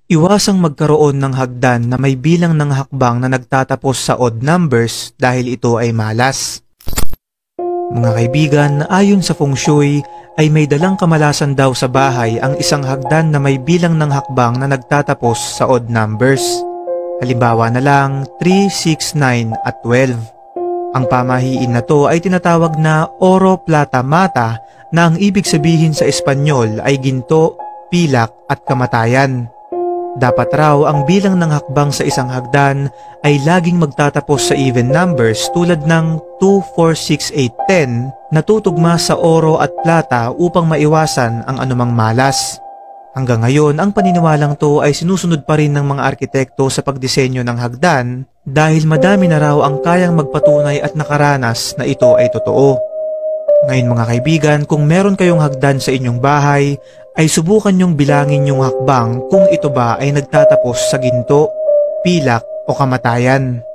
Iwasang magkaroon ng hagdan na may bilang ng hakbang na nagtatapos sa odd numbers dahil ito ay malas. Mga kaibigan, ayon sa feng shui ay may dalang kamalasan daw sa bahay ang isang hagdan na may bilang ng hakbang na nagtatapos sa odd numbers. Halimbawa na lang 3, 6, 9 at 12. Ang pamahiin na to ay tinatawag na oro, plata, mata na ang ibig sabihin sa Espanyol ay ginto, pilak at kamatayan. Dapat raw ang bilang ng hakbang sa isang hagdan ay laging magtatapos sa even numbers tulad ng 2, 4, 6, 8, 10 na tutugma sa oro at plata upang maiwasan ang anumang malas. Hanggang ngayon, ang paniniwalang to ay sinusunod pa rin ng mga arkitekto sa pagdisenyo ng hagdan dahil madami na raw ang kayang magpatunay at nakaranas na ito ay totoo. Ngayon mga kaibigan, kung meron kayong hagdan sa inyong bahay, ay subukan nyong bilangin yung hakbang kung ito ba ay nagtatapos sa ginto, pilak o kamatayan.